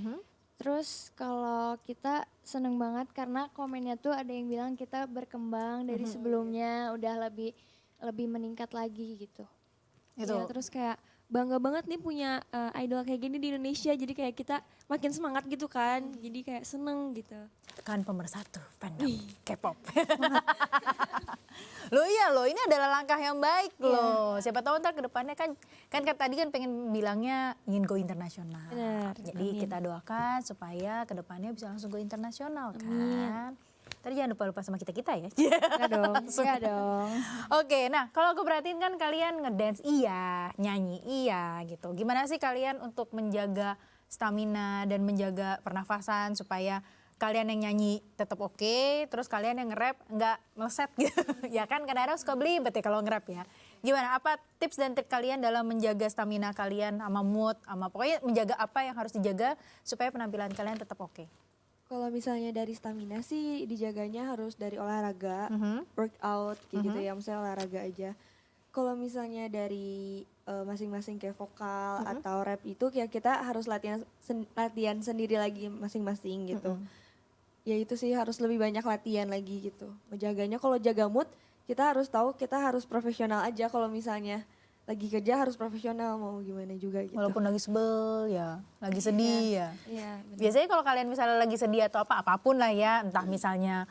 Terus kalau kita seneng banget karena komennya tuh ada yang bilang kita berkembang dari sebelumnya, udah lebih meningkat lagi gitu. Itu. Ya, terus kayak bangga banget nih punya idol kayak gini di Indonesia, jadi kayak kita makin semangat gitu kan, jadi kayak seneng gitu. Kan pemersatu fandom K-pop. Loh iya loh, ini adalah langkah yang baik loh. Siapa tahu ntar ke depannya kan tadi kan pengen bilangnya ingin go internasional. Benar, Jadi kita doakan supaya ke depannya bisa langsung go internasional kan. Tadi jangan lupa sama kita-kita ya. Enggak dong, enggak dong. Oke, nah kalau aku perhatiin kan kalian ngedance iya, nyanyi iya gitu. Gimana sih kalian untuk menjaga stamina dan menjaga pernafasan supaya kalian yang nyanyi tetap oke, terus kalian yang nge-rap nggak meleset gitu. Ya kan kadang-kadang suka belibet ya kalau nge-rap ya. Gimana, apa tips dan trik kalian dalam menjaga stamina kalian sama mood, sama pokoknya menjaga apa yang harus dijaga supaya penampilan kalian tetap oke? Kalau misalnya dari stamina sih dijaganya harus dari olahraga, workout kayak gitu ya, misalnya olahraga aja. Kalau misalnya dari masing-masing kayak vokal atau rap itu kayak kita harus latihan sendiri lagi masing-masing gitu. Ya itu sih harus lebih banyak latihan lagi gitu. Menjaganya kalau jaga mood kita harus tahu kita harus profesional aja, kalau misalnya lagi kerja harus profesional mau gimana juga gitu. Walaupun lagi sebel ya, lagi sedih ya. Iya, benar. Biasanya kalau kalian misalnya lagi sedih atau apapun lah ya, entah misalnya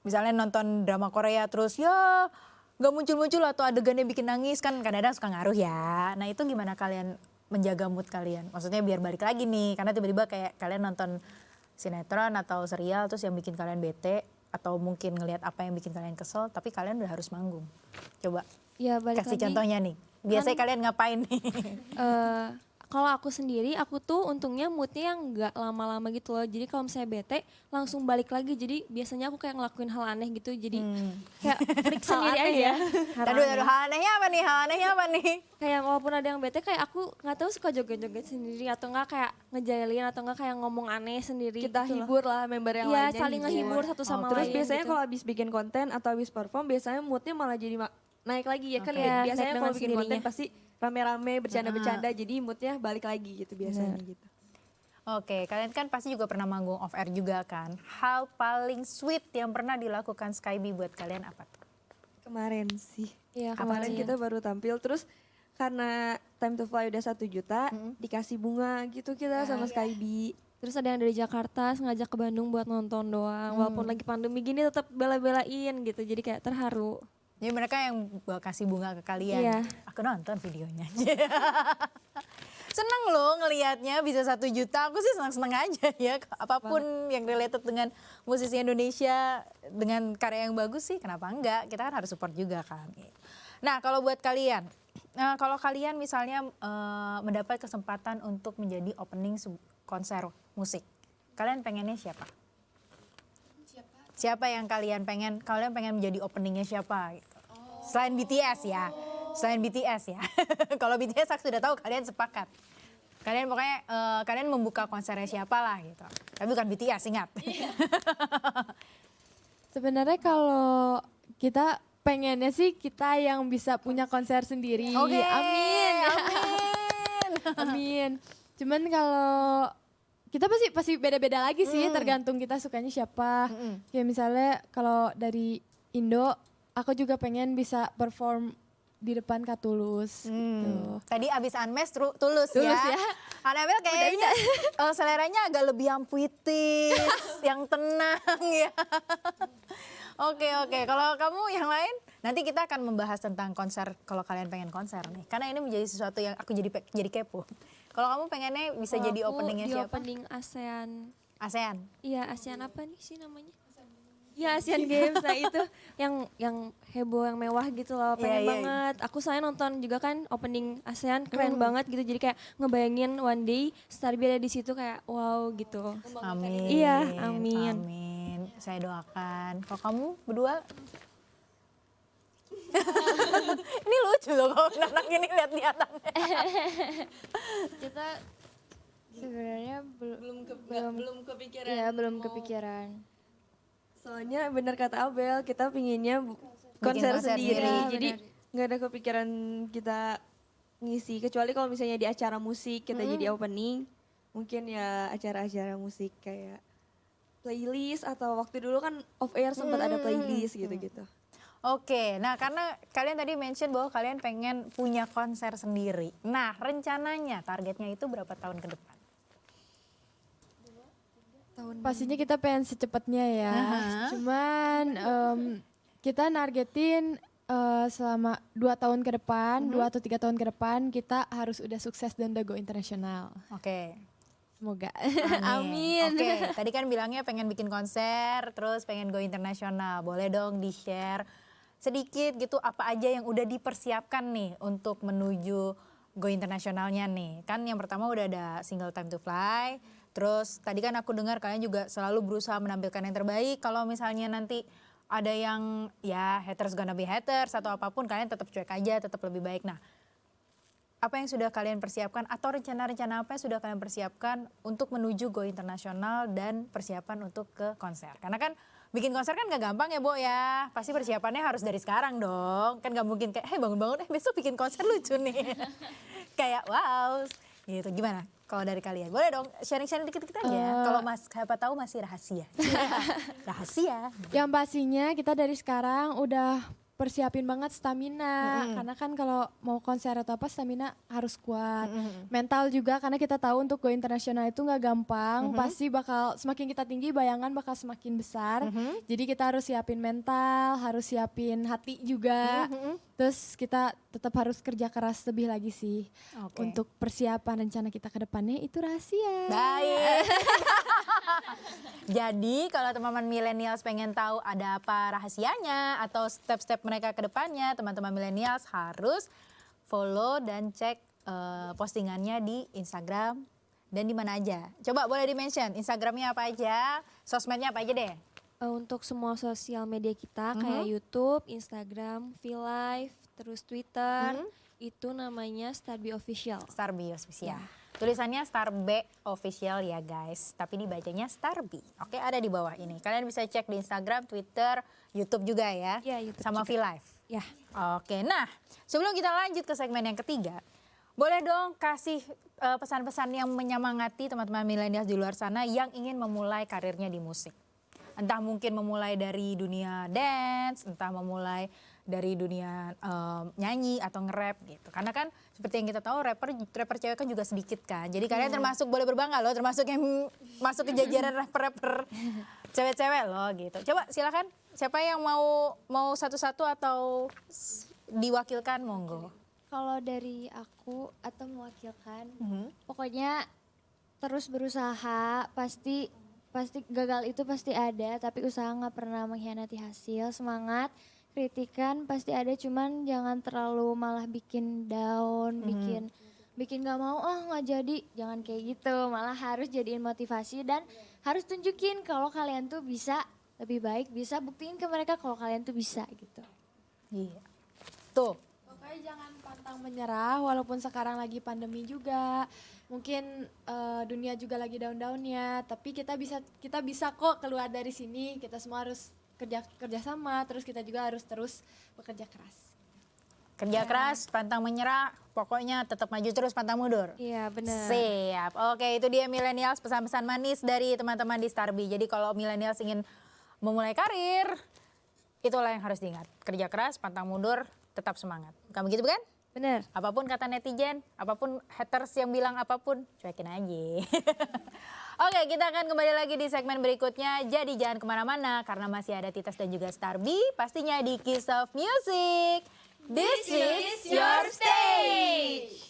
misalnya nonton drama Korea terus ya nggak muncul-muncul atau adegannya bikin nangis kan kadang-kadang suka ngaruh ya. Nah itu gimana kalian menjaga mood kalian? Maksudnya biar balik lagi nih, karena tiba-tiba kayak kalian nonton sinetron atau serial terus yang bikin kalian bete atau mungkin ngelihat apa yang bikin kalian kesel, tapi kalian udah harus manggung. Coba Ya balik kasih lagi, contohnya nih. Biasanya kalian ngapain nih? kalau aku sendiri, aku tuh untungnya moodnya yang nggak lama-lama gitu loh. Jadi kalau misalnya bete, langsung balik lagi. Jadi biasanya aku kayak ngelakuin hal aneh gitu. Jadi kayak freak sendiri aja. Aduh, hal anehnya apa nih? Hal anehnya apa nih? Kayak walaupun ada yang bete, kayak aku nggak tahu suka joget-joget sendiri atau nggak kayak ngejailin atau nggak kayak ngomong aneh sendiri. Kita gitu loh. hibur lah member yang Iya, lainnya. saling ngehibur satu sama Terus lain. biasanya gitu. kalau habis bikin konten atau habis perform biasanya moodnya malah jadi naik lagi ya kan. Oke. Ya, Biasanya naik kalau dengan bikin konten sendirinya. pasti rame-rame bercanda-bercanda jadi moodnya balik lagi gitu biasanya gitu. Oke, kalian kan pasti juga pernah manggung off air juga kan. Hal paling sweet yang pernah dilakukan Skyby buat kalian apa tuh? Kemarin sih. Iya, Kemarin kemarin. kita baru tampil terus karena Time to Fly udah 1 juta dikasih bunga gitu kita sama Skyby. Terus ada yang dari Jakarta ngajak ke Bandung buat nonton doang. Walaupun lagi pandemi gini tetap bela-belain gitu. Jadi kayak terharu. Jadi mereka yang kasih bunga ke kalian. Iya. Aku nonton videonya. Seneng loh ngelihatnya bisa 1 juta. Aku sih senang-senang aja ya. Apapun yang related dengan musisi Indonesia dengan karya yang bagus sih kenapa enggak. Kita kan harus support juga kan. Nah kalau buat kalian. Kalau kalian misalnya mendapat kesempatan untuk menjadi opening konser musik. Kalian pengennya siapa? Siapa yang kalian pengen menjadi openingnya siapa? Gitu. Selain BTS ya. Selain BTS ya. Kalau BTS aku sudah tahu kalian sepakat. Kalian pokoknya kalian membuka konsernya siapa lah gitu. Tapi bukan BTS, ingat. Sebenarnya kalau kita pengennya sih kita yang bisa punya konser sendiri. Oke, Amin. amin. Amin. Cuman kalau kita pasti beda-beda lagi sih, tergantung kita sukanya siapa. Kayak misalnya kalau dari Indo, aku juga pengen bisa perform di depan Kak Tulus gitu. Tadi abis Unmesh tulus Tulus ya. ya. Anabel kayaknya seleranya agak lebih yang puitis, yang tenang ya. Oke. Kalau kamu yang lain, nanti kita akan membahas tentang konser kalau kalian pengen konser nih. Karena ini menjadi sesuatu yang aku jadi kepo. Kalau kamu pengennya bisa Kalau jadi aku openingnya di siapa? opening ASEAN. ASEAN. Iya, ASEAN apa nih sih namanya? Ya ASEAN Games, nah itu yang heboh, yang mewah gitu loh, pengen Iya. banget. Aku soalnya nonton juga kan opening ASEAN, keren banget gitu. Jadi kayak ngebayangin one day Starby ada di situ kayak wow gitu. Amin. Iya, amin. Amin. Saya doakan. Kalau kamu berdua? Ini lucu loh kalau anak ini lihat-lihatannya. Kita sebenarnya Belum kepikiran. ya belum kepikiran. Soalnya bener kata Abel, kita pinginnya konser konser sendiri. sendiri. Jadi nggak ada kepikiran kita ngisi. Kecuali kalau misalnya di acara musik kita jadi opening. Mungkin ya acara-acara musik kayak playlist atau waktu dulu kan off air sempat ada playlist gitu-gitu. Oke, nah karena kalian tadi mention bahwa kalian pengen punya konser sendiri. Nah rencananya targetnya itu berapa tahun ke depan? Pastinya kita pengen secepatnya ya. Cuman kita nargetin selama 2 tahun ke depan, 2 atau 3 tahun ke depan kita harus udah sukses dan udah go internasional. Oke. Semoga. Amin. Oke, tadi kan bilangnya pengen bikin konser, terus pengen go internasional. Boleh dong di-share sedikit gitu apa aja yang udah dipersiapkan nih untuk menuju go internasionalnya nih. Kan yang pertama udah ada single Time to Fly. Terus tadi kan aku dengar kalian juga selalu berusaha menampilkan yang terbaik. Kalau misalnya nanti ada yang ya haters gonna be haters atau apapun, kalian tetap cuek aja, tetap lebih baik. Nah, apa yang sudah kalian persiapkan atau rencana-rencana apa yang sudah kalian persiapkan untuk menuju go internasional dan persiapan untuk ke konser? Karena kan bikin konser kan gak gampang ya Bo ya, pasti persiapannya harus dari sekarang dong. Kan gak mungkin kayak bangun-bangun besok bikin konser lucu nih. Kayak wow gitu, gimana kalau dari kalian? Boleh dong sharing-sharing dikit-dikit aja. Kalau siapa tahu masih rahasia. Rahasia. Yang pastinya kita dari sekarang udah persiapin banget stamina. Karena kan kalau mau konser atau apa stamina harus kuat. Mental juga karena kita tahu untuk go internasional itu nggak gampang. Pasti bakal semakin kita tinggi bayangan bakal semakin besar. Jadi kita harus siapin mental, harus siapin hati juga. Terus kita tetap harus kerja keras lebih lagi sih. Oke. Untuk persiapan rencana kita ke depannya itu rahasia. Baik. Jadi kalau teman-teman millennials pengen tahu ada apa rahasianya atau step-step mereka ke depannya, teman-teman millennials harus follow dan cek postingannya di Instagram dan di mana aja. Coba boleh di-mention Instagramnya apa aja, sosmednya apa aja deh. Untuk semua sosial media kita kayak YouTube, Instagram, VLive, terus Twitter, itu namanya Starby Official. Starby Official. Tulisannya Starby Official ya guys, tapi dibacanya Starby. Oke, ada di bawah ini. Kalian bisa cek di Instagram, Twitter, YouTube juga ya. Iya, YouTube sama juga. VLive. Ya. Oke, nah sebelum kita lanjut ke segmen yang ketiga, boleh dong kasih pesan-pesan yang menyemangati teman-teman milenial di luar sana yang ingin memulai karirnya di musik. Entah mungkin memulai dari dunia dance, entah memulai dari dunia nyanyi atau nge-rap gitu. Karena kan seperti yang kita tahu rapper cewek kan juga sedikit kan. Jadi kalian termasuk boleh berbangga loh, termasuk yang masuk ke jajaran rapper cewek-cewek loh gitu. Coba silakan siapa yang mau satu-satu atau diwakilkan monggo. Kalau dari aku atau mewakilkan, pokoknya terus berusaha, pasti gagal itu pasti ada, tapi usaha nggak pernah mengkhianati hasil. Semangat, kritikan pasti ada, cuman jangan terlalu malah bikin down, bikin nggak mau, nggak jadi, jangan kayak gitu. Malah harus jadiin motivasi dan harus tunjukin kalau kalian tuh bisa lebih baik, bisa buktiin ke mereka kalau kalian tuh bisa gitu. Iya. Tuh. Pokoknya pokoknya jangan pantang menyerah walaupun sekarang lagi pandemi juga. Mungkin dunia juga lagi down-downnya, tapi kita bisa kok keluar dari sini. Kita semua harus kerja sama, terus kita juga harus terus bekerja keras. Kerja keras, pantang menyerah, pokoknya tetap maju terus, pantang mundur. Iya benar. Siap. Oke, itu dia millennials, pesan-pesan manis dari teman-teman di Starby. Jadi kalau millennials ingin memulai karir, itulah yang harus diingat. Kerja keras, pantang mundur, tetap semangat. Kamu gitu bukan? Benar. Apapun kata netizen, apapun haters yang bilang apapun, cuekin aja. Oke, kita akan kembali lagi di segmen berikutnya. Jadi jangan kemana-mana karena masih ada Titas dan juga Starby. Pastinya di Kiss of Music. This is your stage.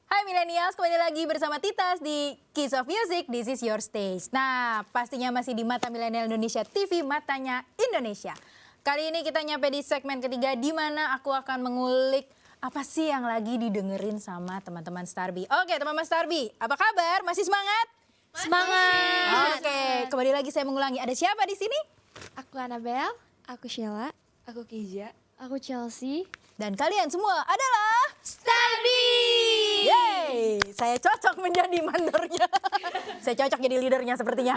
Hai millennials, kembali lagi bersama Titas di Kiss of Music, This is your stage. Nah, pastinya masih di Mata Milenial Indonesia TV, Matanya Indonesia. Kali ini kita nyampe di segmen ketiga di mana aku akan mengulik apa sih yang lagi didengerin sama teman-teman Starby. Oke, teman-teman Starby, apa kabar? Masih semangat? Semangat. Oke, kembali lagi saya mengulangi. Ada siapa di sini? Aku Annabelle. Aku Sheila. Aku Kiza. Aku Chelsea. Dan kalian semua adalah Starby. Yeay, saya cocok menjadi mandornya. Saya cocok jadi leadernya sepertinya.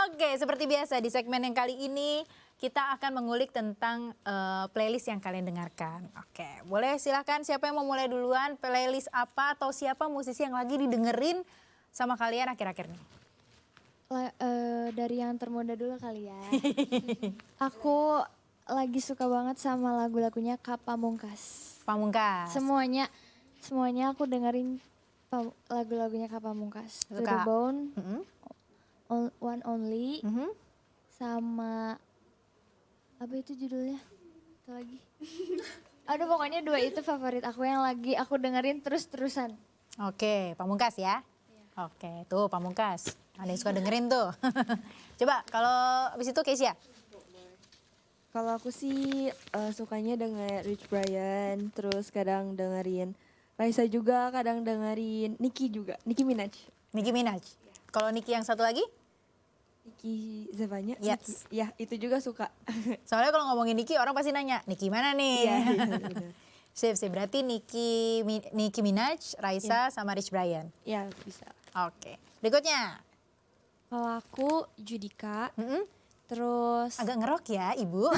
Oke, seperti biasa di segmen yang kali ini kita akan mengulik tentang playlist yang kalian dengarkan. Oke, boleh silahkan siapa yang mau mulai duluan, playlist apa atau siapa musisi yang lagi didengerin sama kalian akhir-akhir ini? Dari yang termuda dulu kali ya. Aku lagi suka banget sama lagu-lagunya Kak Pamungkas. Pamungkas. Semuanya aku dengerin lagu-lagunya Kak Pamungkas. To the Suka. Bone, Mhm, One Only, mhm. sama apa itu judulnya? Itu lagi. Aduh pokoknya dua itu favorit aku yang lagi aku dengerin terus-terusan. Oke, Pamungkas ya. Oke, tuh Pamungkas. Ada yang suka dengerin tuh. Coba kalau abis itu Keisha. Kalau aku sih sukanya denger Rich Brian, terus kadang dengerin Raisa juga, kadang dengerin Nicki juga, Nicki Minaj. Nicki Minaj. Kalau Nicki yang satu lagi? Nicki Zevanya, Yes. Nicki. Ya itu juga suka. Soalnya kalau ngomongin Nicki orang pasti nanya, Nicki mana nih? Iya, benar. Sip, berarti Nicki Minaj, Raisa sama Rich Brian. Ya bisa. Oke. Berikutnya. Kalau aku Judika, Mm-mm. terus Agak ngerok ya ibu.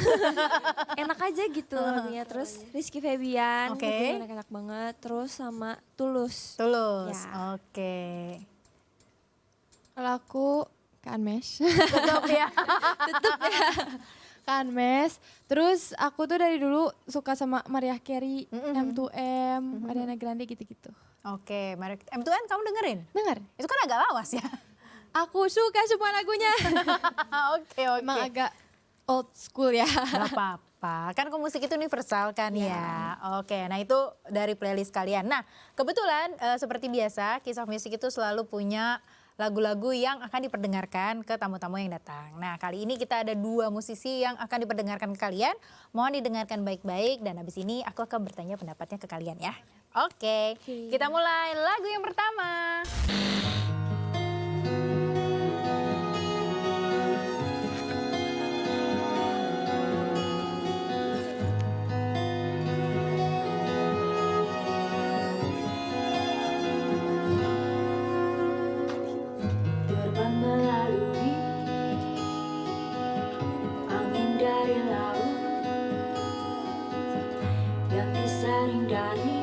enak aja gitu lagunya. Terus Rizky Febian, Oke. lagunya enak-enak banget. Terus sama Tulus. Tulus. Ya. Oke. Kalau aku Kanmesh. Tutup ya. Kanmesh. Terus aku tuh dari dulu suka sama Mariah Carey, M2M, Ariana Grande gitu-gitu. Oke, M2N kamu dengerin? Dengar? Itu kan agak lawas ya. Aku suka semua lagunya. Oke. Emang agak old school ya. Gak apa-apa, kan musik itu universal kan ya. Oke, nah itu dari playlist kalian. Nah kebetulan seperti biasa Kiss of Music itu selalu punya lagu-lagu yang akan diperdengarkan ke tamu-tamu yang datang. Nah kali ini kita ada 2 musisi yang akan diperdengarkan ke kalian. Mohon didengarkan baik-baik dan habis ini aku akan bertanya pendapatnya ke kalian ya. Oke, kita mulai lagu yang pertama. Terbang melalui angin dari laut yang disaring dari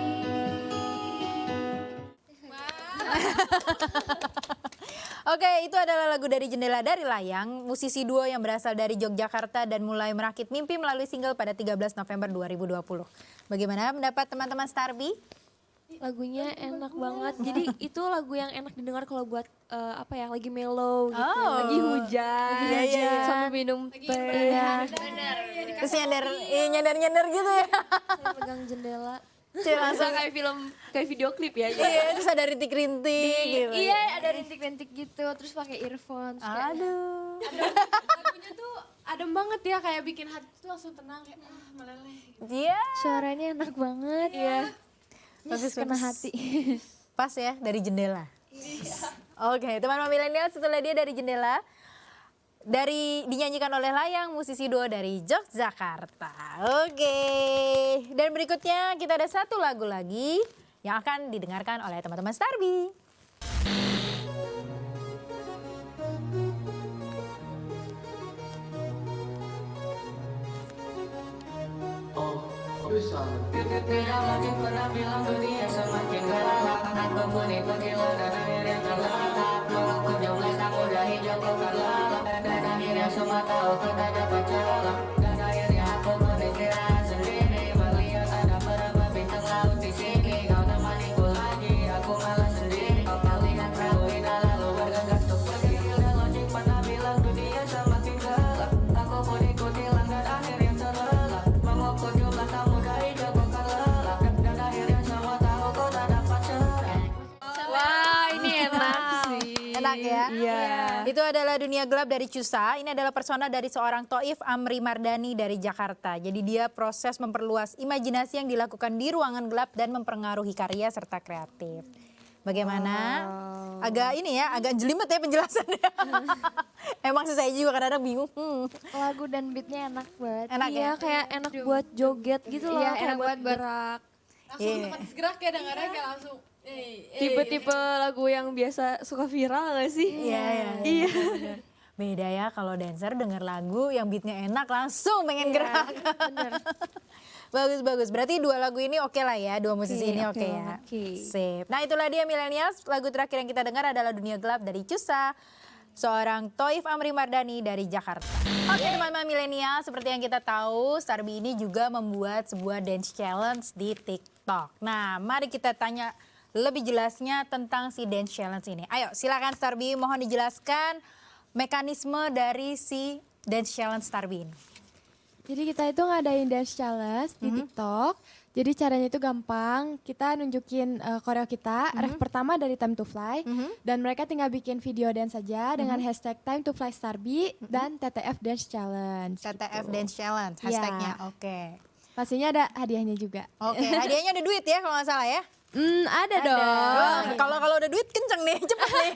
Oke, itu adalah lagu dari Jendela dari Layang, musisi duo yang berasal dari Yogyakarta dan mulai merakit mimpi melalui single pada 13 November 2020. Bagaimana pendapat teman-teman Starby? Lagunya enak banget. Jadi itu lagu yang enak didengar kalau buat apa ya, lagi mellow gitu. Oh. Lagi hujan. Iya. Sambil minum teh. Terus nyender gitu ya. Saya pegang jendela. Cih, langsung kayak video klip ya. iya, terus ada rintik-rintik gitu. Iya ada rintik-rintik gitu terus pakai earphone. Terus kayak, Aduh. Lagunya tuh adem banget ya, kayak bikin hati tuh langsung tenang kayak meleleh. Iya. suaranya enak banget. Iya. Kena hati. Pas ya, dari jendela. Oke, teman-teman milenial, setelah dia dari jendela, dinyanyikan oleh Layang, musisi duo dari Yogyakarta. Oke, dan berikutnya kita ada satu lagu lagi yang akan didengarkan oleh teman-teman Starbi. Wah, ini enak sih. Enak ya? Iya. Itu adalah Dunia Gelap dari Cusa. Ini adalah persona dari seorang Toif Amri Mardani dari Jakarta. Jadi dia proses memperluas imajinasi yang dilakukan di ruangan gelap dan mempengaruhi karya serta kreatif. Bagaimana? Agak ini ya, agak jelimet ya penjelasannya. Emang sih saya juga kadang-kadang bingung. Lagu dan beatnya enak banget. Enak Iya, ya? kayak enak buat joget gitu loh, Iya, kayak enak buat buat gerak. Langsung otomatis gerak ya, dengarnya kayak langsung. Tipe-tipe lagu yang biasa suka viral gak sih? Iya. Beda ya kalau dancer denger lagu yang beatnya enak langsung pengen gerak. Bagus. Berarti dua lagu ini oke lah ya, dua musisi ini oke ya. Sip. Nah itulah dia millennials. Lagu terakhir yang kita dengar adalah Dunia Gelap dari Cusa, seorang Toif Amri Mardani dari Jakarta. Oke teman-teman milenial, seperti yang kita tahu, Starbi ini juga membuat sebuah dance challenge di TikTok. Nah mari kita tanya lebih jelasnya tentang si dance challenge ini. Ayo silakan Starbi, mohon dijelaskan mekanisme dari si dance challenge Starbi ini. Jadi kita itu ngadain dance challenge di TikTok. Jadi caranya itu gampang, kita nunjukin koreo kita, ref pertama dari Time to Fly, dan mereka tinggal bikin video dance saja dengan hashtag Time to Fly Starbi dan TTF Dance Challenge. TTF Dance Challenge, hashtagnya, oke. Pastinya ada hadiahnya juga. Oke, hadiahnya ada duit ya kalau nggak salah ya? Ada dong. Kalau udah duit kenceng nih, cepet nih.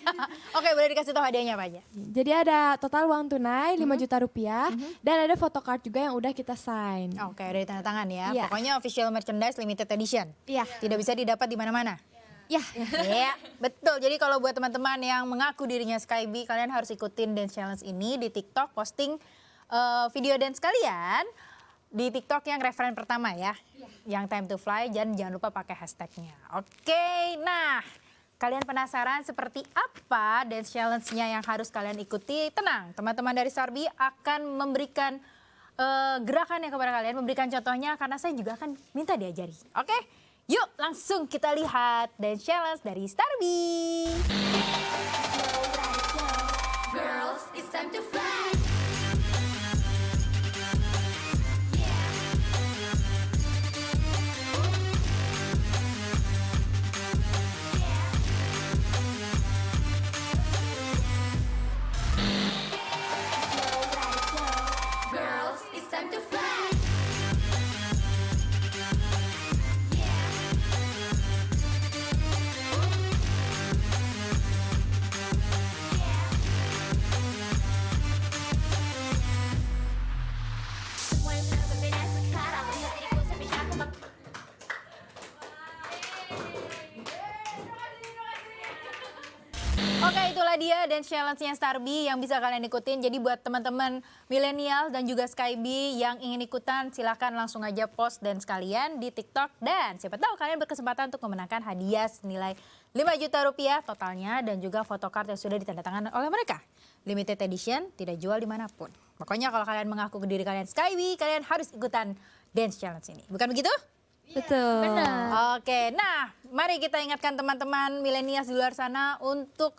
Oke, boleh dikasih tahu hadiahnya apa aja? Jadi ada total uang tunai 5 juta rupiah dan ada photocard juga yang udah kita sign. Oke, dari tanda tangan ya. Iya. Pokoknya official merchandise limited edition. Iya. Tidak bisa didapat di mana-mana. Ya. Iya, betul. Jadi kalau buat teman-teman yang mengaku dirinya Skybi, kalian harus ikutin dance challenge ini di TikTok, posting video dance kalian di TikTok yang referen pertama ya. Yang Time to Fly, dan jangan lupa pakai hashtagnya. Oke, nah kalian penasaran seperti apa dance challenge-nya yang harus kalian ikuti? Tenang, teman-teman dari Starbi akan memberikan gerakannya kepada kalian, memberikan contohnya karena saya juga akan minta diajari. Oke, yuk langsung kita lihat dance challenge dari Starbi. Girls, it's time to fly. Oke, itulah dia dance challenge-nya Starbi yang bisa kalian ikutin. Jadi buat teman-teman milenial dan juga Skybi yang ingin ikutan, silahkan langsung aja post dance kalian di TikTok. Dan siapa tahu kalian berkesempatan untuk memenangkan hadiah senilai 5 juta rupiah totalnya dan juga photocard yang sudah ditandatangani oleh mereka. Limited edition, tidak jual dimanapun. Pokoknya kalau kalian mengaku ke diri kalian Skybi, kalian harus ikutan dance challenge ini. Bukan begitu? Betul. Oke, nah mari kita ingatkan teman-teman milenial di luar sana untuk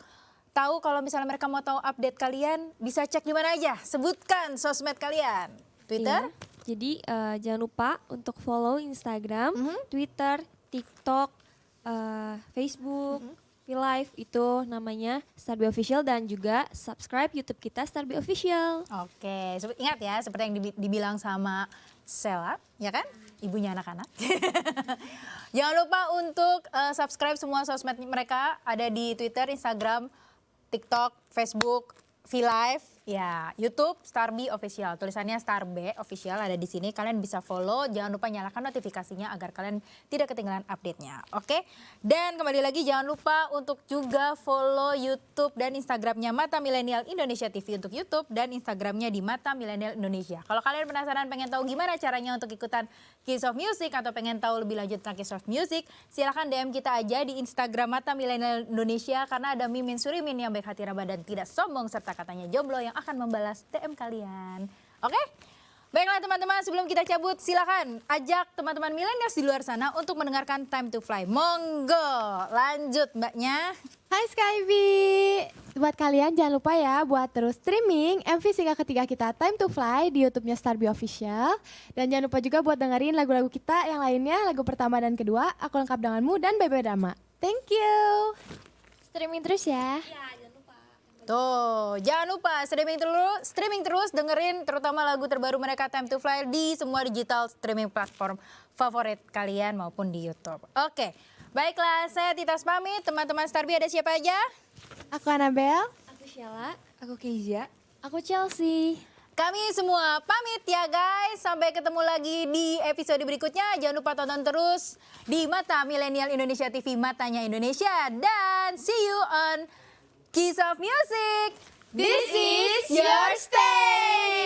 tahu kalau misalnya mereka mau tahu update kalian, bisa cek di mana aja. Sebutkan sosmed kalian. Twitter? Iya. Jadi jangan lupa untuk follow Instagram, Twitter, TikTok, Facebook, Live itu namanya Starbi Official, dan juga subscribe YouTube kita Starbi Official. Oke, ingat ya seperti yang dibilang sama Sela, ya kan? ibunya anak-anak. Jangan lupa untuk subscribe semua sosmed mereka, ada di Twitter, Instagram, TikTok, Facebook, VLive, ya, YouTube Starby Official. Tulisannya Starby Official ada di sini. Kalian bisa follow. Jangan lupa nyalakan notifikasinya agar kalian tidak ketinggalan update-nya. Oke? Dan kembali lagi jangan lupa untuk juga follow YouTube dan Instagramnya Mata Milenial Indonesia TV untuk YouTube dan Instagramnya di Mata Milenial Indonesia. Kalau kalian penasaran pengen tahu gimana caranya untuk ikutan Kiss of Music atau pengen tahu lebih lanjut tentang Kiss of Music, silahkan DM kita aja di Instagram Mata Milenial Indonesia karena ada Mimin Surimin yang baik hati Rabah dan tidak sombong serta katanya jomblo yang akan membalas DM kalian. Oke? Baiklah teman-teman, sebelum kita cabut silakan ajak teman-teman milenials di luar sana untuk mendengarkan Time to Fly. Monggo, lanjut mbaknya. Hai Skybi, buat kalian jangan lupa ya buat terus streaming MV single ketiga kita Time to Fly di YouTube-nya Starby Official. Dan jangan lupa juga buat dengerin lagu-lagu kita yang lainnya, lagu pertama dan kedua, Aku Lengkap Denganmu dan Bebe Dama. Thank you. Streaming terus ya. Tuh, jangan lupa streaming terus dengerin terutama lagu terbaru mereka Time to Fly di semua digital streaming platform favorit kalian maupun di YouTube. Oke, baiklah saya Titas pamit, teman-teman Starby ada siapa aja? Aku Annabelle. Aku Sheila, aku Keizia. Aku Chelsea. Kami semua pamit ya guys, sampai ketemu lagi di episode berikutnya. Jangan lupa tonton terus di Mata Milenial Indonesia TV, Matanya Indonesia. Dan see you on Kiss of Music. This is your stage.